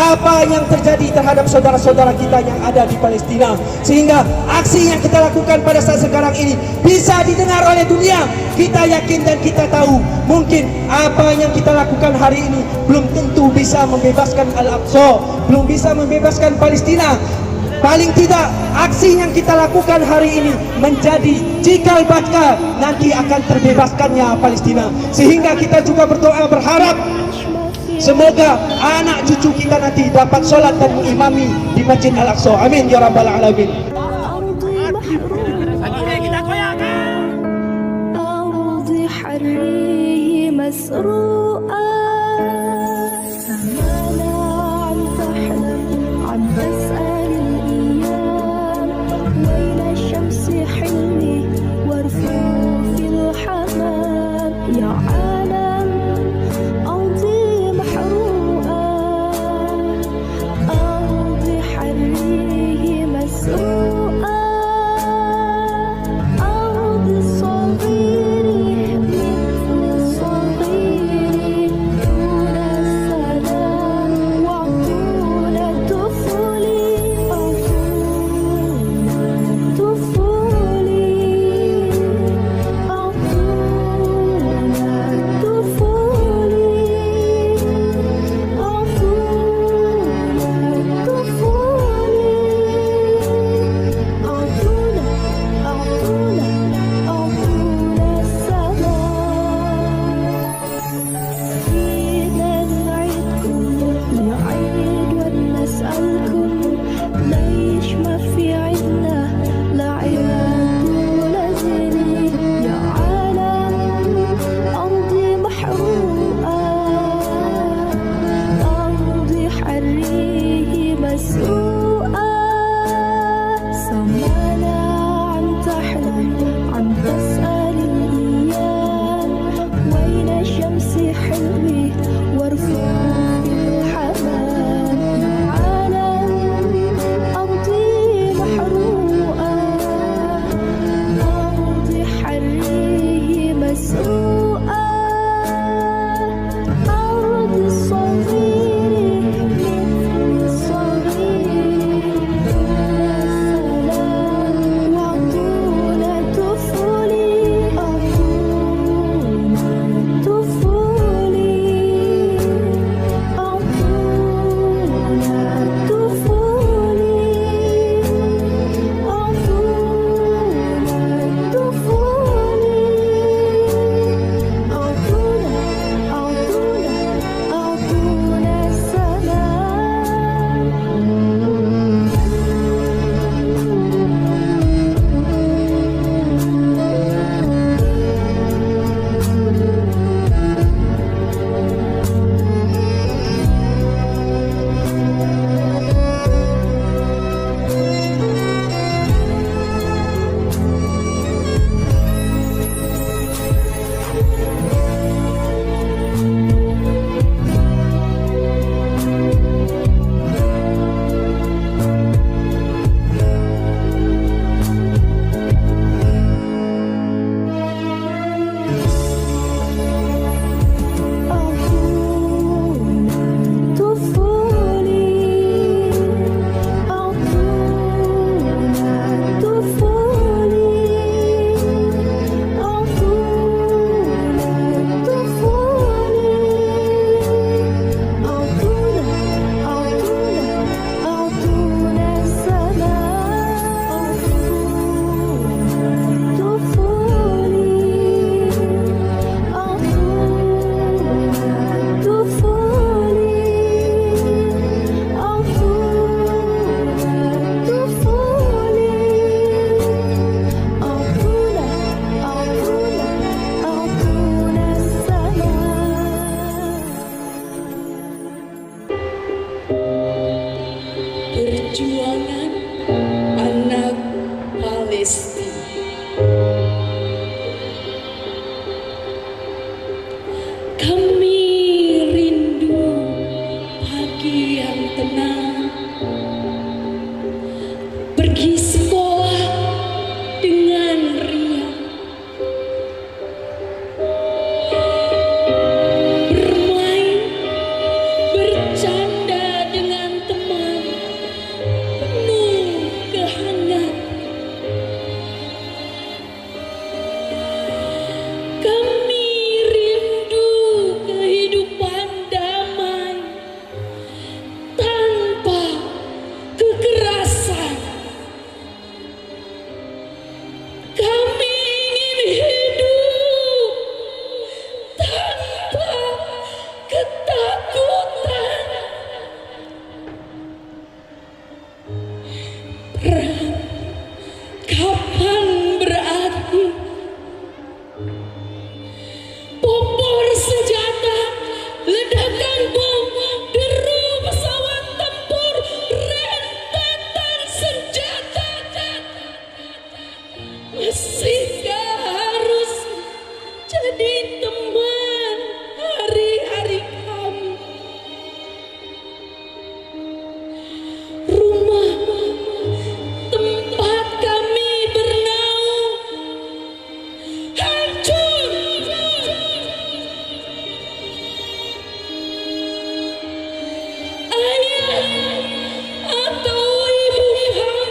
apa yang terjadi terhadap saudara-saudara kita yang ada di Palestina, sehingga aksi yang kita lakukan pada saat sekarang ini bisa didengar oleh dunia. Kita yakin dan kita tahu mungkin apa yang kita lakukan hari ini belum tentu bisa membebaskan Al-Aqsa, belum bisa membebaskan Palestina. Paling tidak aksi yang kita lakukan hari ini menjadi cikal bakal nanti akan terbebaskannya Palestina. Sehingga kita juga berdoa berharap semoga anak cucu kita nanti dapat sholat dan mengimami di Masjid Al-Aqsa. Amin ya rabbal alamin. Bercanda dengan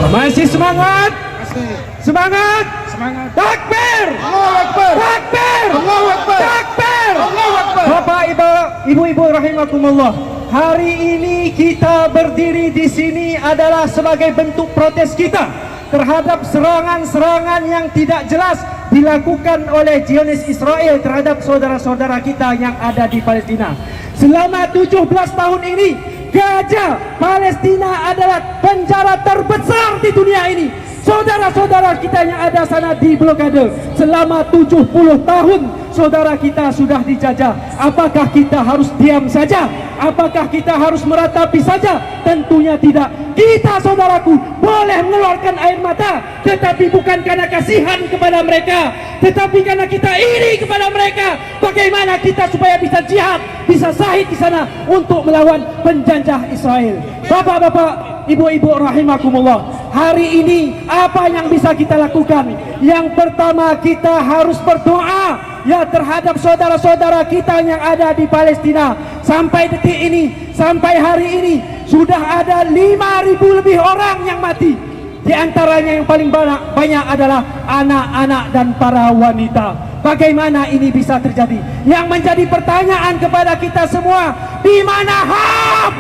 Masih semangat? Semangat? Semangat. Takbir! Allahu Akbar. Takbir! Allahu Akbar. Takbir! Allahu Akbar. Bapak ibu rahimakumullah. Hari ini kita berdiri di sini adalah sebagai bentuk protes kita terhadap serangan-serangan yang tidak jelas dilakukan oleh Zionis Israel terhadap saudara-saudara kita yang ada di Palestina. Selama 17 tahun ini, Gaza, Palestina adalah penjara terbesar di dunia ini. Saudara-saudara kita yang ada sana di blokade selama 70 tahun, saudara kita sudah dijajah. Apakah kita harus diam saja? Apakah kita harus meratapi saja? Tentunya tidak. Kita, saudaraku, boleh mengeluarkan air mata, tetapi bukan karena kasihan kepada mereka, tetapi karena kita iri kepada mereka. Bagaimana kita supaya bisa jihad, bisa syahid di sana untuk melawan penjajah Israel. Bapak-bapak, ibu-ibu rahimakumullah, hari ini apa yang bisa kita lakukan? Yang pertama, kita harus berdoa ya terhadap saudara-saudara kita yang ada di Palestina. Sampai detik ini, sampai hari ini sudah ada 5.000 lebih orang yang mati. Di antaranya yang paling banyak adalah anak-anak dan para wanita. Bagaimana ini bisa terjadi? Yang menjadi pertanyaan kepada kita semua, di mana HAM?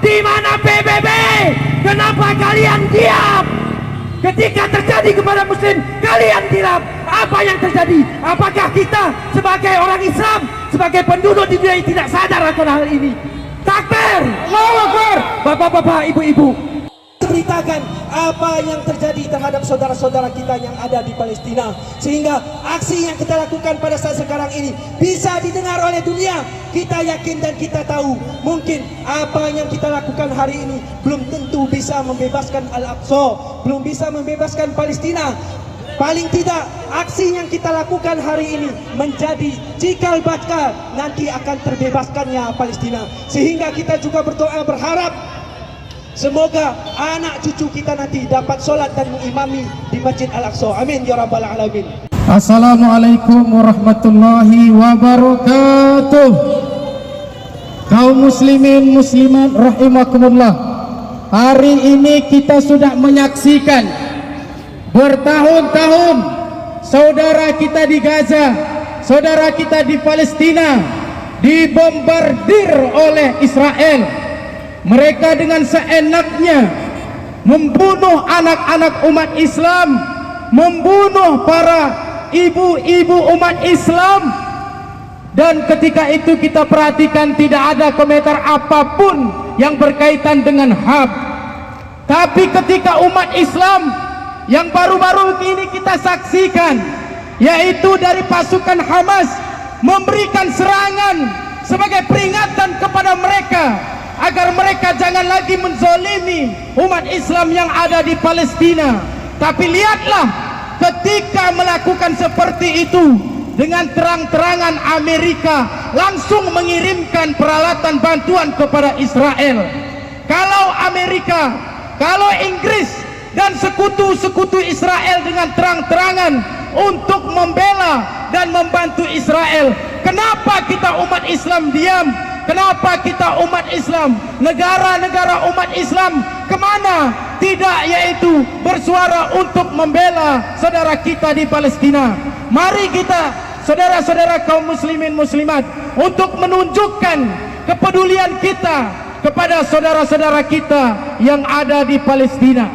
Di mana PBB? Kenapa kalian diam? Ketika terjadi kepada muslim, kalian diam. Apa yang terjadi? Apakah kita sebagai orang Islam, sebagai penduduk di dunia ini tidak sadar akan hal ini? Takbir! Allahu Akbar! Bapak-bapak, ibu-ibu, beritakan apa yang terjadi terhadap saudara-saudara kita yang ada di Palestina, sehingga aksi yang kita lakukan pada saat sekarang ini bisa didengar oleh dunia. Kita yakin dan kita tahu mungkin apa yang kita lakukan hari ini belum tentu bisa membebaskan Al-Aqsa, belum bisa membebaskan Palestina. Paling tidak aksi yang kita lakukan hari ini menjadi cikal bakal nanti akan terbebaskannya Palestina. Sehingga kita juga berdoa berharap semoga anak cucu kita nanti dapat sholat dan mengimami di Masjid Al-Aqsa. Amin ya rabbal alamin. Assalamualaikum warahmatullahi wabarakatuh. Kaum muslimin muslimat rahimakumullah. Hari ini kita sudah menyaksikan bertahun-tahun saudara kita di Gaza, saudara kita di Palestina dibombardir oleh Israel. Mereka dengan seenaknya membunuh anak-anak umat Islam, membunuh para ibu-ibu umat Islam. Dan ketika itu kita perhatikan tidak ada komentar apapun yang berkaitan dengan HAM. Tapi ketika umat Islam yang baru-baru ini kita saksikan, yaitu dari pasukan Hamas memberikan serangan sebagai peringatan kepada mereka agar mereka jangan lagi menzolimi umat Islam yang ada di Palestina. Tapi lihatlah, ketika melakukan seperti itu, dengan terang-terangan Amerika langsung mengirimkan peralatan bantuan kepada Israel. Kalau Amerika, kalau Inggris dan sekutu-sekutu Israel dengan terang-terangan untuk membela dan membantu Israel, kenapa kita umat Islam diam? Kenapa kita umat Islam, negara-negara umat Islam kemana? Tidak, yaitu bersuara untuk membela saudara kita di Palestina. Mari kita, saudara-saudara kaum muslimin muslimat, untuk menunjukkan kepedulian kita kepada saudara-saudara kita yang ada di Palestina.